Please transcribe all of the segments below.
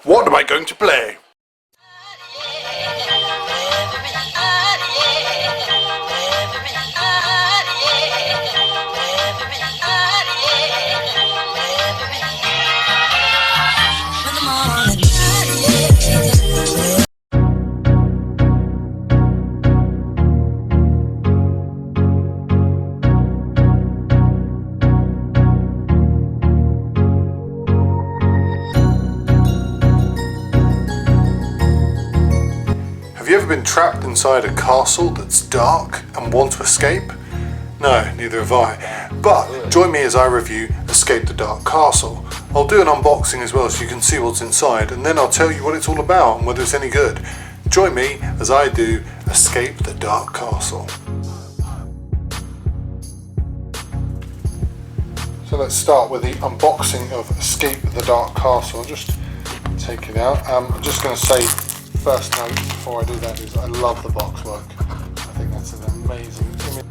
What am I going to play? Have you ever been trapped inside a castle that's dark and want to escape? No, neither have I. But join me as I review Escape the Dark Castle. I'll do an unboxing as well so you can see what's inside, and then I'll tell you what it's all about and whether it's any good. Join me as I do Escape the Dark Castle. So let's start with the unboxing of Escape the Dark Castle. I'll just take it out. I'm just going to say, first note before I do that is I love the box work. I think that's an amazing image.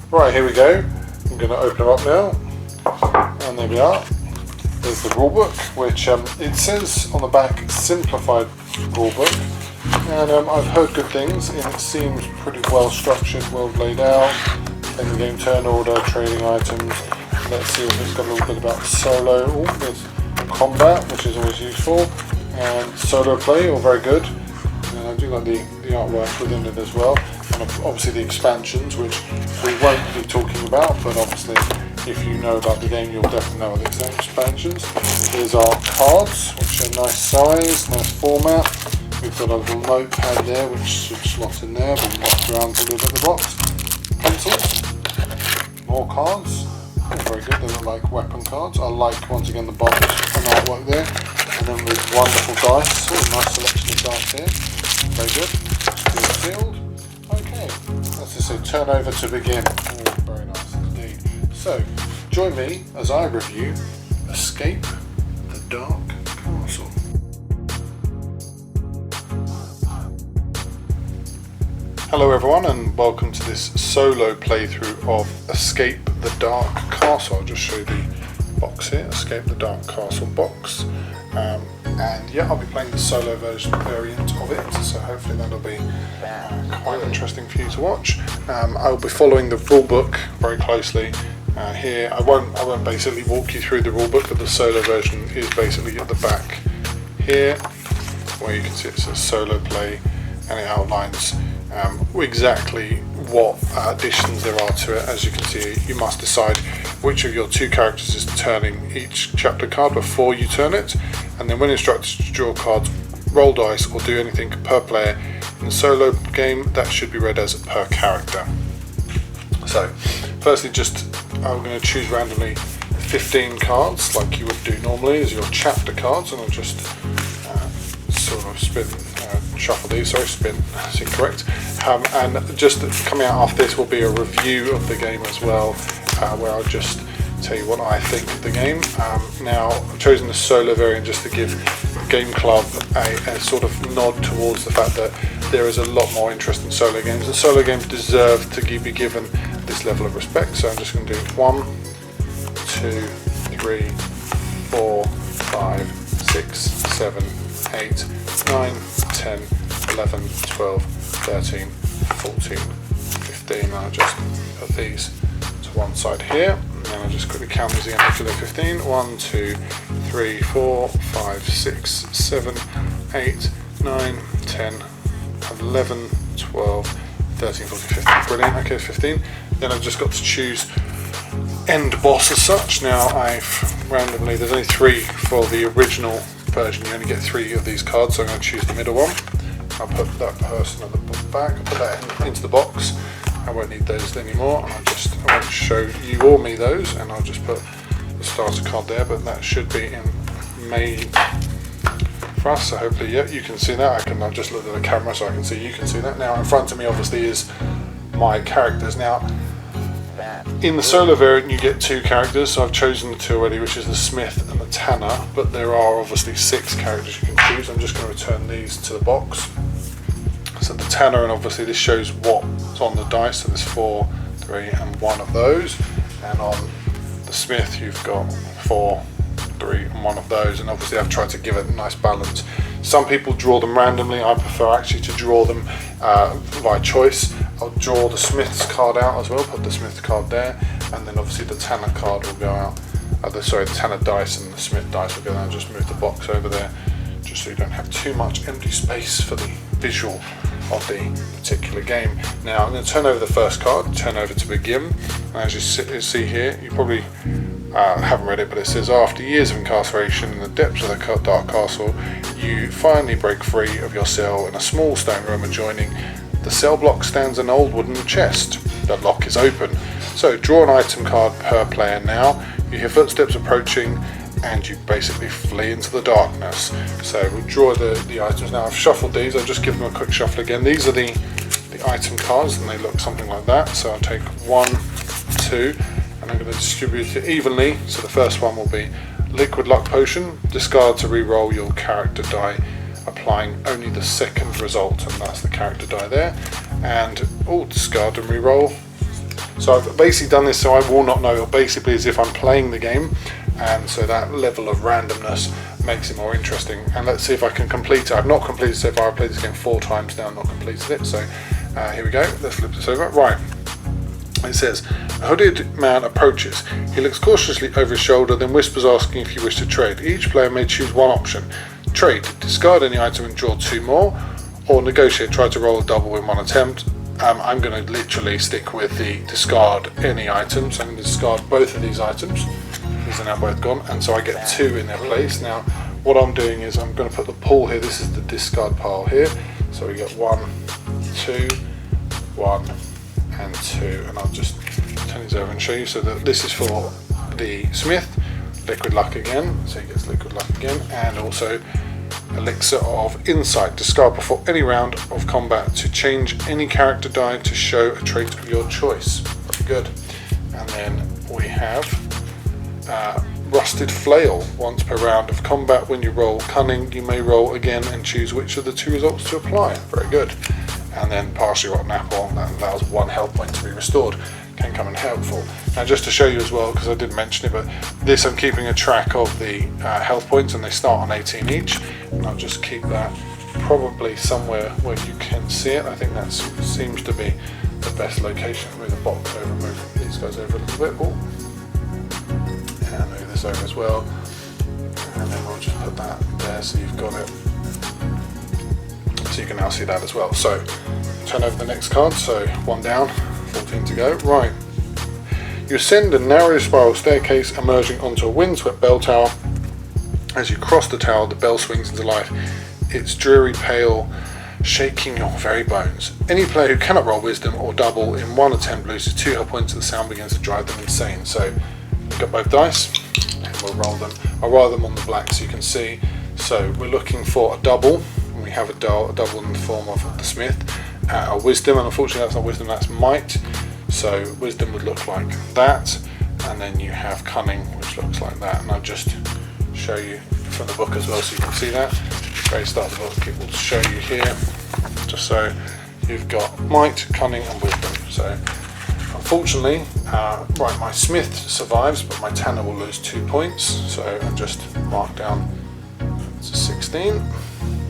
Right, here we go. I'm going to open it up now. And there we are. There's the rulebook, which it says on the back, simplified rulebook. And I've heard good things, and it seems pretty well structured, well laid out. End game, turn order, trading items. Let's see if it's got a little bit about solo. Oh, there's combat, which is always useful, and solo play, all very good. And I do like the artwork within it as well, and obviously the expansions, which we won't be talking about, but obviously if you know about the game, you'll definitely know about the expansions. Here's our cards, which are nice size, nice format. We've got a little notepad there, which should slot in there, but we walk around a little bit of the box. Pencils, more cards, oh, very good, they look like weapon cards. I like, once again, the box and artwork there, and then with wonderful dice, oh, nice selection of dice here, very good, good sealed. Okay, let's just say turn over to begin. Oh, very nice indeed. So, join me as I review Escape the Dark Castle. Hello everyone, and welcome to this solo playthrough of Escape the Dark Castle. I'll just show you the box here, Escape the Dark Castle box. And yeah, I'll be playing the solo variant of it, so hopefully that'll be quite interesting for you to watch. I'll be following the rulebook very closely. Here, I won't basically walk you through the rulebook, but the solo version is basically at the back here, where you can see it says solo play, and it outlines exactly what additions there are to it. As you can see, you must decide which of your two characters is turning each chapter card before you turn it, and then when instructed to draw cards, roll dice or do anything per player. In the solo game, that should be read as per character. So firstly, I'm going to choose randomly 15 cards like you would do normally as your chapter cards, and I'll just sort of shuffle these, spin, that's incorrect. And just coming out after this will be a review of the game as well, where I'll just tell you what I think of the game. Now, I've chosen the solo variant just to give Game Club a sort of nod towards the fact that there is a lot more interest in solo games, and solo games deserve to be given this level of respect. So I'm just going to do 1, 2, 3, 4, 5, 6, 7, 8, 9, 10, 11, 12, 13, 14, 15. I'll just put these to one side here, and then I'll just quickly count these again until they're 15. 1, 2, 3, 4, 5, 6, 7, 8, 9, 10, 11, 12, 13, 14, 15. Brilliant, okay, 15. Then I've just got to choose end boss as such. Now there's only 3 for the original version, you only get 3 of these cards, so I'm going to choose the middle one. I'll put that person at the back, I'll put that into the box. I won't need those anymore, and I won't show you or me those, and I'll just put the starter card there, but that should be in May for us, so hopefully, yeah, you can see that. I've just looked at the camera so I can see you can see that. Now in front of me obviously is my characters. Now in the solo variant you get 2 characters, so I've chosen the 2 already, which is the Smith and the Tanner, but there are obviously 6 characters you can choose. I'm just going to return these to the box. So the Tanner, and obviously this shows what's on the dice, so there's 4, 3 and 1 of those, and on the Smith you've got 4, 3 and 1 of those, and obviously I've tried to give it a nice balance. Some people draw them randomly. I prefer actually to draw them by choice. I'll draw the Smith's card out as well, put the Smith card there, and then obviously the Tanner card will go out. The Tanner dice and the Smith dice will go down. Just move the box over there, just so you don't have too much empty space for the visual of the particular game. Now I'm going to turn over the first card, turn over to begin, and as you see here, you probably haven't read it, but it says, after years of incarceration in the depths of the dark castle, you finally break free of your cell in a small stone room adjoining. The cell block stands an old wooden chest. The lock is open. So draw an item card per player now. You hear footsteps approaching and you basically flee into the darkness. So we'll draw the items now. I've shuffled these. I'll just give them a quick shuffle again. These are the item cards, and they look something like that. So I'll take 1, 2, and I'm going to distribute it evenly. So the first one will be Liquid Luck Potion. Discard to re-roll your character die, applying only the second result, and that's the character die there. And discard and re-roll. So I've basically done this so I will not know, basically as if I'm playing the game, and so that level of randomness makes it more interesting. And let's see if I can complete it. I've not completed it so far. I've played this game 4 times now, not completed it. So here we go. Let's flip this over. Right. It says, a hooded man approaches. He looks cautiously over his shoulder, then whispers, asking if you wish to trade. Each player may choose one option. Trade, discard any item and draw 2 more, or negotiate, try to roll a double in 1 attempt. I'm going to literally stick with the discard any item, so I'm going to discard both of these items. These are now both gone, and so I get 2 in their place. Now what I'm doing is I'm going to put the pool here. This is the discard pile here, so we get 1, 2, 1 and 2, and I'll just turn these over and show you. So that this is for the Smith, Liquid Luck again, so he gets Liquid Luck again, and also Elixir of Insight. Discard before any round of combat to change any character die to show a trait of your choice. Very good. And then we have Rusted Flail. Once per round of combat, when you roll Cunning, you may roll again and choose which of the 2 results to apply. Very good. And then Partially Rotten Apple, that allows 1 health point to be restored. Can come in helpful. Now just to show you as well, because I did mention it, but this I'm keeping a track of the health points, and they start on 18 each, and I'll just keep that probably somewhere where you can see it. I think that seems to be the best location. Move the box over, move these guys over a little bit. And move this over as well, and then we'll just put that there so you've got it. So you can now see that as well. So turn over the next card, so 1 down, 14 to go. Right. You ascend a narrow spiral staircase emerging onto a windswept bell tower. As you cross the tower, the bell swings into life, its dreary pale shaking your very bones. Any player who cannot roll wisdom or double in 1 attempt loses 2 health points, and the sound begins to drive them insane. So we've got both dice, and we'll roll them. I'll roll them on the black so you can see. So we're looking for a double, and we have a double in the form of the Smith. A wisdom, and unfortunately that's not wisdom, that's might. So wisdom would look like that, and then you have cunning, which looks like that. And I'll just show you from the book as well so you can see that. Very start of the book, it will show you here, just so you've got might, cunning and wisdom. So unfortunately, right, my Smith survives, but my Tanner will lose 2 points. So I'll just mark down to 16,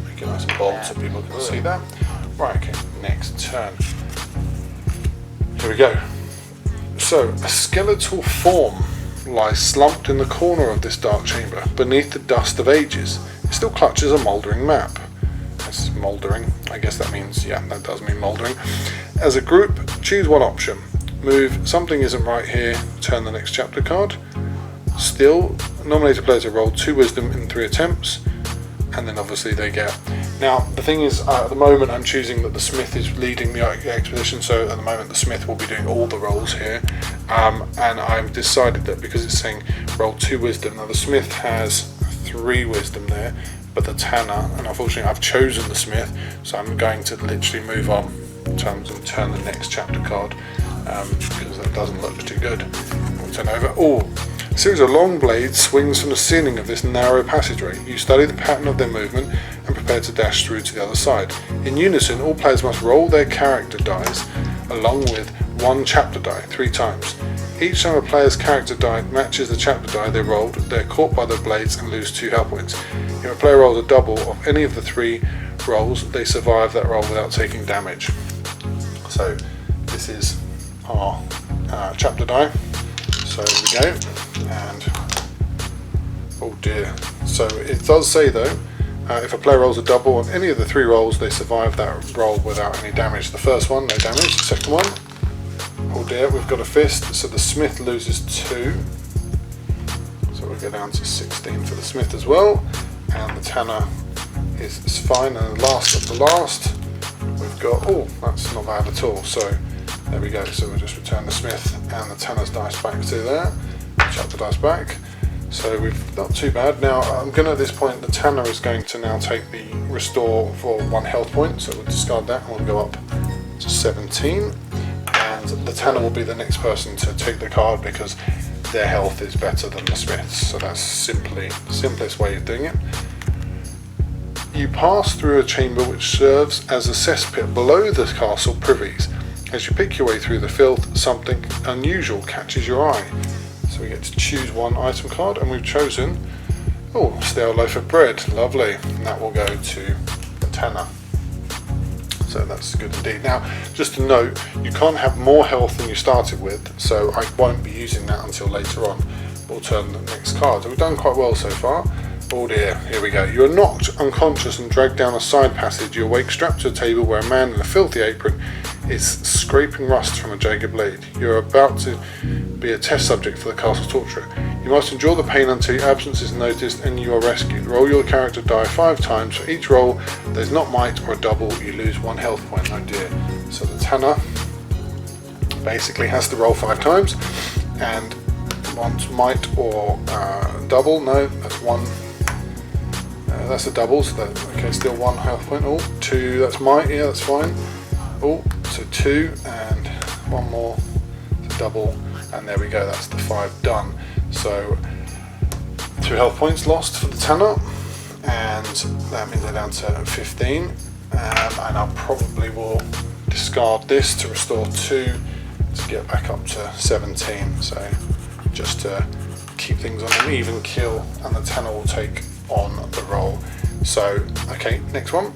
make it nice and bold so people can see that. Right, okay, next turn. Here we go. So, a skeletal form lies slumped in the corner of this dark chamber, beneath the dust of ages. It still clutches a mouldering map. It's mouldering, I guess that means, yeah, that does mean mouldering. As a group, choose one option. Move Something Isn't Right Here, turn the next chapter card. Still, nominate a player to roll 2 wisdom in 3 attempts. And then obviously they get. Now the thing is, at the moment I'm choosing that the Smith is leading the expedition, so at the moment the Smith will be doing all the rolls here, and I've decided that because it's saying roll 2 wisdom, now the Smith has 3 wisdom there, but the Tanner, and unfortunately I've chosen the Smith, so I'm going to literally move on in terms and turn the next chapter card, because that doesn't look too good. We'll turn over. A series of long blades swings from the ceiling of this narrow passageway. You study the pattern of their movement and prepare to dash through to the other side. In unison, all players must roll their character dice along with one chapter die 3 times. Each time a player's character die matches the chapter die they rolled, they're caught by the blades and lose 2 health points. If a player rolls a double of any of the 3 rolls, they survive that roll without taking damage. So this is our chapter die. So here we go. And oh dear. So it does say though, if a player rolls a double on any of the 3 rolls, they survive that roll without any damage. The first one, no damage. The second one, oh dear, we've got a fist. So the smith loses 2. So we'll go down to 16 for the smith as well. And the tanner is fine. And the last of the last, we've got, oh, that's not bad at all. So there we go. So we'll just return the smith and the tanner's dice back to there. Chapter dice back. So we've not too bad. Now I'm going to, at this point, the tanner is going to now take the restore for 1 health point. So we'll discard that and we'll go up to 17. And the tanner will be the next person to take the card because their health is better than the smith's. So that's simply the simplest way of doing it. You pass through a chamber which serves as a cesspit below the castle privies. As you pick your way through the filth, something unusual catches your eye. So we get to choose 1 item card, and we've chosen, oh, stale loaf of bread, lovely, and that will go to the tanner. So that's good indeed. Now, just to note, you can't have more health than you started with, so I won't be using that until later on. We'll turn the next card. So we've done quite well so far. Oh dear, here we go. You are knocked unconscious and dragged down a side passage. You awake strapped to a table where a man in a filthy apron is scraping rust from a jagged blade. You are about to be a test subject for the castle torturer. You must endure the pain until your absence is noticed and you are rescued. Roll your character die 5 times. For each roll, there's not might or a double, you lose 1 health point. Oh dear. So the tanner basically has to roll 5 times and wants might or double. No, that's 1. That's a double, so that, okay, still 1 health point. Oh, 2, that's might, yeah, that's fine. Oh, so 2 and 1 more, to double, and there we go, that's the 5 done. So 2 health points lost for the tanner, and that means they're down to 15. And I probably will discard this to restore 2 to get back up to 17. So just to keep things on an even kill, and the tanner will take on the roll. So okay, next one.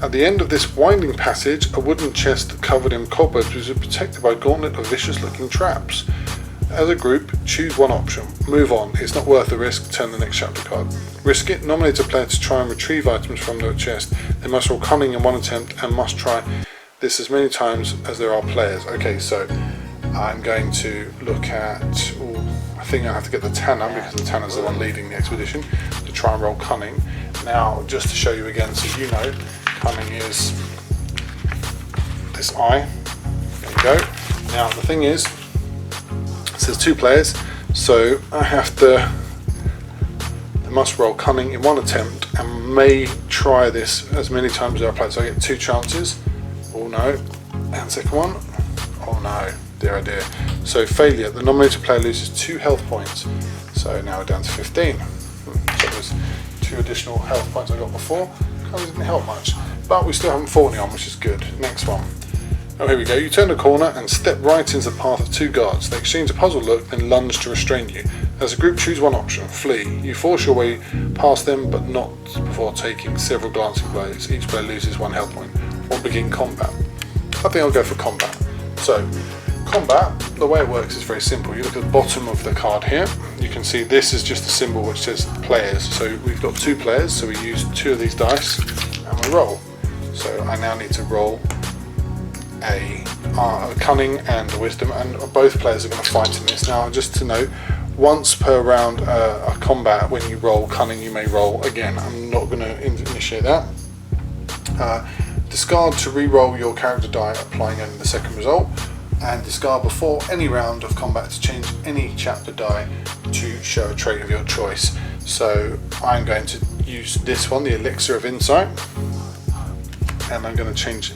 At the end of this winding passage, a wooden chest covered in cobwebs is protected by a gauntlet of vicious looking traps. As a group, choose 1 option. Move on, it's not worth the risk, turn the next chapter card. Risk it, nominate a player to try and retrieve items from the chest. They must roll cunning in 1 attempt and must try this as many times as there are players. Okay, so I'm going to look at, I think I have to get the tanner because the tanner's the one leading the expedition, to try and roll cunning. Now, just to show you again so you know, cunning is this eye. There you go. Now the thing is, it says 2 players, so I must roll cunning in 1 attempt and may try this as many times as there are players. So I get 2 chances. Oh no. And second one. Oh no. Dear oh dear. So failure, the nominated player loses 2 health points. So now we're down to 15. So there's 2 additional health points I got before. Kind of didn't help much. But we still haven't fought anyone, which is good. Next one. Oh, here we go. You turn a corner and step right into the path of 2 guards. They exchange a puzzled look, then lunge to restrain you. As a group, choose 1 option. Flee. You force your way past them, but not before taking several glancing blows. Each player loses 1 health point. Or begin combat. I think I'll go for combat. So, combat, the way it works is very simple. You look at the bottom of the card here. You can see this is just a symbol which says players. So we've got 2 players, so we use 2 of these dice and we roll. So I now need to roll a cunning and a wisdom, and both players are going to fight in this. Now, just to note, once per round a combat, when you roll cunning, you may roll again. I'm not going to initiate that. Discard to re-roll your character die, applying only the second result, and discard before any round of combat to change any chapter die to show a trait of your choice. So I'm going to use this one, the Elixir of Insight, and I'm going to change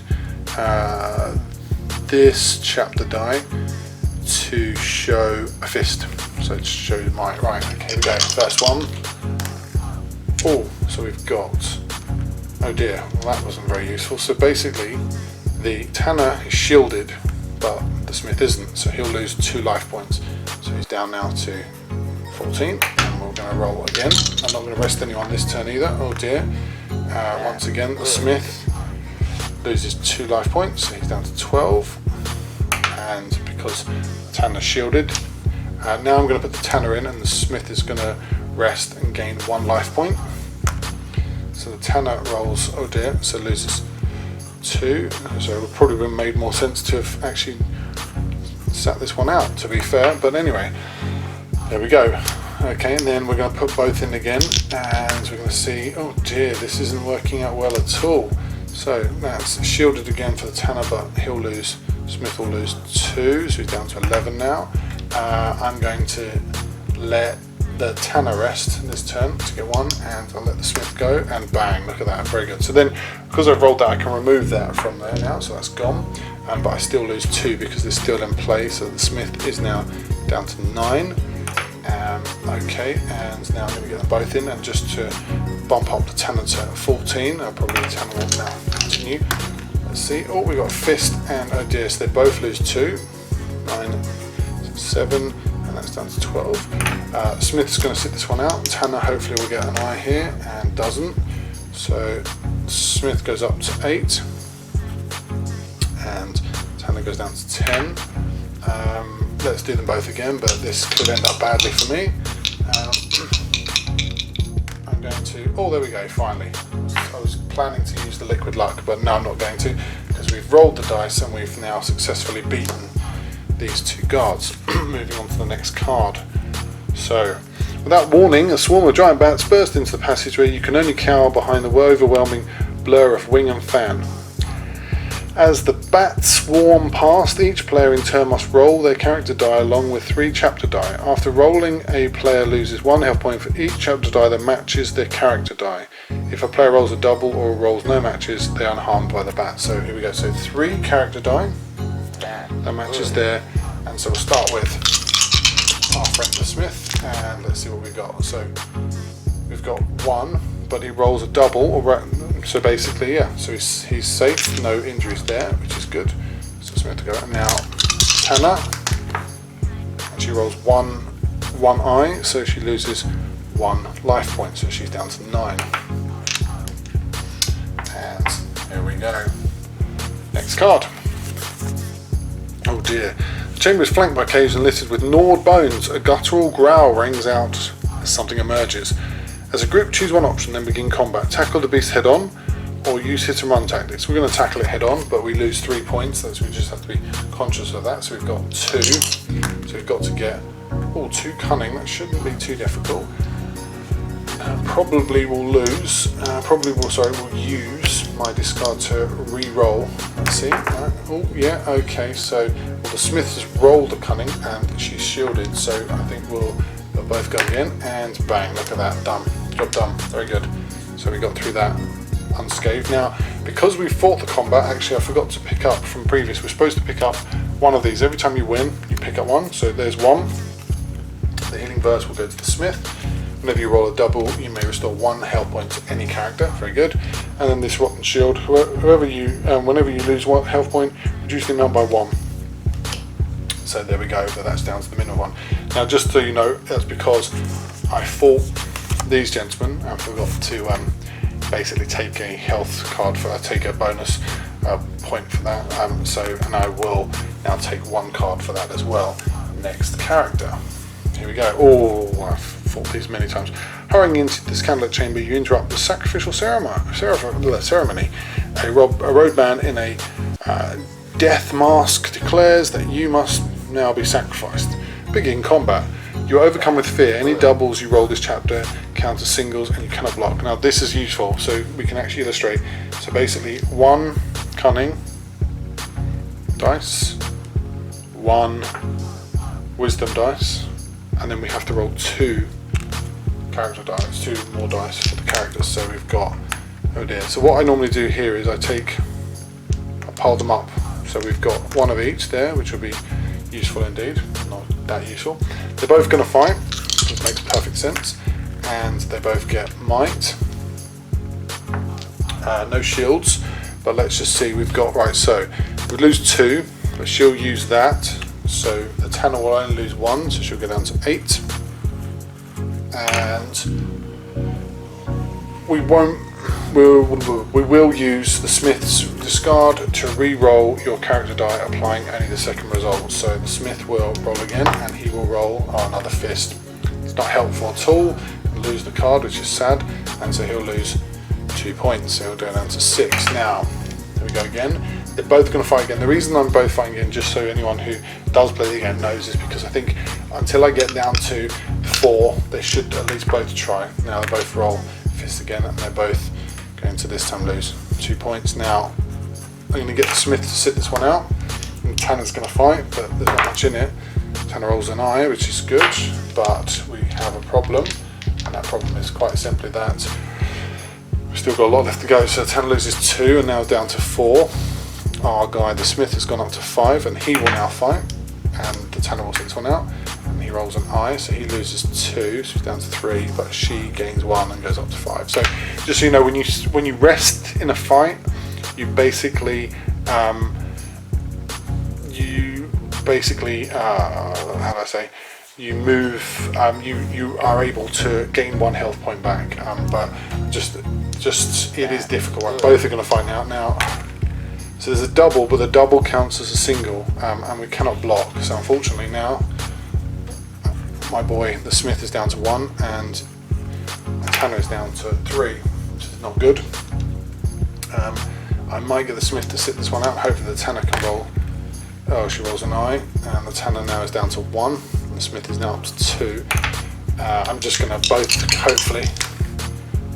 this chapter die to show a fist. So to show you right, okay, here we go, first one. Oh, so we've got, oh dear, well that wasn't very useful. So basically, the tanner is shielded, but the smith isn't, so he'll lose 2 life points. So he's down now to 14, and we're going to roll again. I'm not going to rest anyone this turn either, oh dear. Once again, the smith loses 2 life points, so he's down to 12. And because the tanner's shielded, now I'm going to put the tanner in, and the smith is going to rest and gain 1 life point. So the tanner rolls, oh dear, so loses 2. So it would probably have made more sense to have actually sat this one out, to be fair, but anyway, there we go. Okay, and then we're going to put both in again, and we're going to see, oh dear, this isn't working out well at all. So that's shielded again for the tanner, but he'll lose, smith will lose 2, so he's down to 11 now. I'm going to let the tanner rest this turn to get 1, and I'll let the smith go, and bang, look at that, very good. So then, because I've rolled that, I can remove that from there now, so that's gone, but I still lose 2 because they're still in play, so the smith is now down to 9. Okay, and now I'm going to get them both in, and just to bump up the tanner to 14, I'll probably the tanner will now continue. Let's see, oh, we got a fist, and oh dear, so they both lose 2, 9, 7, and that's down to 12. Smith's going to sit this one out, tanner hopefully will get an eye here, and doesn't, so smith goes up to 8, and tanner goes down to 10. Let's do them both again, but this could end up badly for me. I'm going to, oh there we go, finally. I was planning to use the liquid luck, but no, I'm not going to, because we've rolled the dice and we've now successfully beaten these 2 guards. Moving on to the next card. So, without warning, a swarm of giant bats burst into the passage where you can only cower behind the overwhelming blur of wing and fan. As the bats swarm past, each player in turn must roll their character die along with 3 chapter die. After rolling, a player loses 1 health point for each chapter die that matches their character die. If a player rolls a double or rolls no matches, they are unharmed by the bat. So here we go, so 3 character die, that matches there, and so we'll start with our friend the smith, and let's see what we got. So we've got 1, but he rolls a double, or so basically, yeah, so he's safe, no injuries there, which is good. So Smith to go. And now Tanner, and she rolls one eye, so she loses 1 life point, so she's down to 9. And here we go. Next card. Oh dear. The chamber is flanked by caves and littered with gnawed bones. A guttural growl rings out as something emerges. As a group, choose one option, then begin combat. Tackle the beast head on, or use hit and run tactics. We're going to tackle it head on, but we lose 3 points, so we just have to be conscious of that. So we've got 2, so we've got to get 2 cunning. That shouldn't be too difficult. Probably will lose. Will use my discard to re-roll. Let's see. Right. Oh yeah. Okay. So the smith has rolled the cunning, and she's shielded. So I think they'll both go again, and bang! Look at that. Done. Job done. Very good. So we got through that unscathed. Now, because we fought the combat, actually I forgot to pick up from previous. We're supposed to pick up one of these every time you win. You pick up one. So there's 1. The healing verse will go to the smith. Whenever you roll a double, you may restore 1 health point to any character. Very good. And then this rotten shield. Whenever you lose 1 health point, reduce the amount by 1. So there we go. But that's down to the minimum one. Now, just so you know, that's because I fought these gentlemen and forgot to basically take a health card take a bonus point for that. And I will now take 1 card for that as well. Next character. Here we go. Oh, I've fought these many times. Hurrying into this candlelit chamber, you interrupt the sacrificial ceremony. A roadman in a death mask declares that you must now be sacrificed. Begin combat. You are overcome with fear. Any doubles you roll this chapter count as singles, and you cannot block. Now this is useful, so we can actually illustrate. So basically, 1 cunning dice, 1 wisdom dice, and then we have to roll 2 character dice, 2 more dice for the characters. So we've got, oh dear. So what I normally do here is I pile them up. So we've got 1 of each there, which will be useful indeed, not that useful. They're both going to fight, which makes perfect sense, and they both get might. No shields, but let's just see. We've got, right, so we lose 2, but she'll use that, so the Tanner will only lose 1, so she'll go down to 8. And we will use the Smith's discard to re-roll your character die, applying only the second result. So the Smith will roll again, and he will roll another fist. It's not helpful at all. He'll lose the card, which is sad, and so he'll lose 2 points. So he'll go down to 6. Now, here we go again. They're both going to fight again. The reason I'm both fighting again, just so anyone who does play the game knows, is because I think until I get down to 4, they should at least both try. Now they both roll fist again, and they're both going to this time lose 2 points. Now I'm going to get the Smith to sit this one out, and Tanner's going to fight, but there's not much in it. Tanner rolls an eye, which is good, but we have a problem, and that problem is quite simply that we've still got a lot left to go. So Tanner loses 2 and now down to 4. Our guy, the Smith, has gone up to 5, and he will now fight, and the Tanner will sit this one out, and he rolls an eye, so he loses 2, so he's down to 3, but she gains 1 and goes up to 5. So just so you know, when you rest in a fight, you basically how do I say, you move, you are able to gain 1 health point back, but just it is difficult. Right? Both are going to fight now. So there's a double, but the double counts as a single, and we cannot block. So unfortunately now, my boy, the Smith, is down to 1, and Tanner is down to 3, which is not good. I might get the Smith to sit this one out. Hopefully the Tanner can roll. Oh, she rolls an eye, and the Tanner now is down to 1. The Smith is now up to 2. I'm just going to both, hopefully,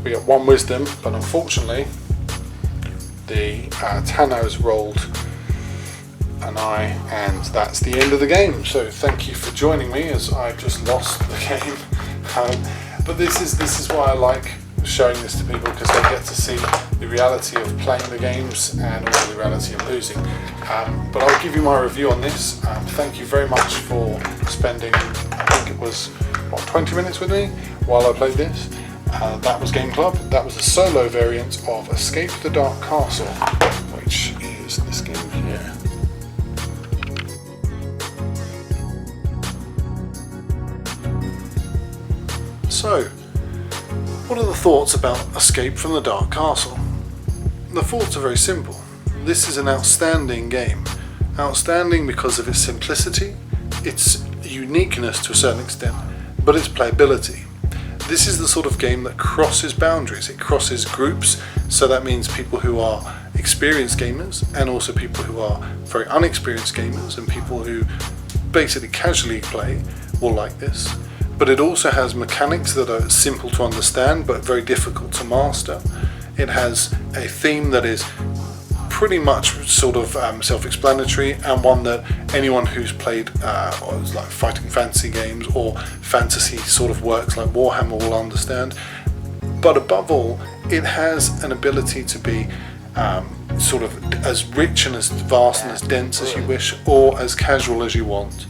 we get 1 wisdom, but unfortunately, the Tanner has rolled an eye, and that's the end of the game. So thank you for joining me, as I've just lost the game. But this is why I like showing this to people, because they get to see the reality of playing the games and also the reality of losing. But I'll give you my review on this. Thank you very much for spending, I think it was, 20 minutes with me while I played this. That was Game Club. That was a solo variant of Escape the Dark Castle, which is this game here. So, what are the thoughts about Escape from the Dark Castle? The thoughts are very simple. This is an outstanding game. Outstanding because of its simplicity, its uniqueness to a certain extent, but its playability. This is the sort of game that crosses boundaries. It crosses groups, so that means people who are experienced gamers and also people who are very unexperienced gamers and people who basically casually play will like this. But it also has mechanics that are simple to understand but very difficult to master. It has a theme that is pretty much sort of self-explanatory, and one that anyone who's played like fighting fantasy games or fantasy sort of works like Warhammer will understand. But above all, it has an ability to be sort of as rich and as vast and as dense as you wish, or as casual as you want.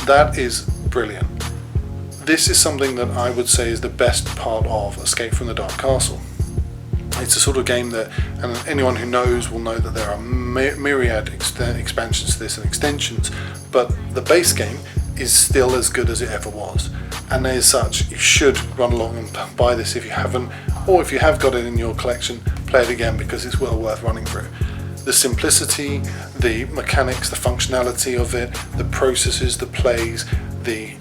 That is brilliant. This is something that I would say is the best part of Escape from the Dark Castle. It's a sort of game that, and anyone who knows will know that there are myriad expansions to this and extensions, but the base game is still as good as it ever was. And as such, you should run along and buy this if you haven't, or if you have got it in your collection, play it again, because it's well worth running through. The simplicity, the mechanics, the functionality of it, the processes, the plays, the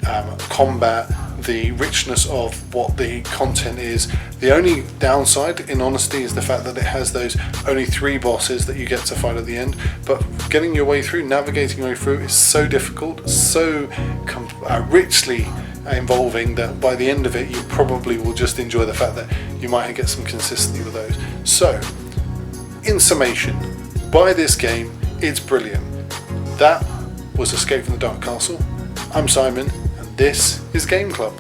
combat, the richness of what the content is. The only downside, in honesty, is the fact that it has those only 3 bosses that you get to fight at the end, but getting your way through, navigating your way through is so difficult, so richly involving, that by the end of it you probably will just enjoy the fact that you might get some consistency with those. So, in summation, buy this game, it's brilliant. That was Escape from the Dark Castle. I'm Simon, and this is Game Club.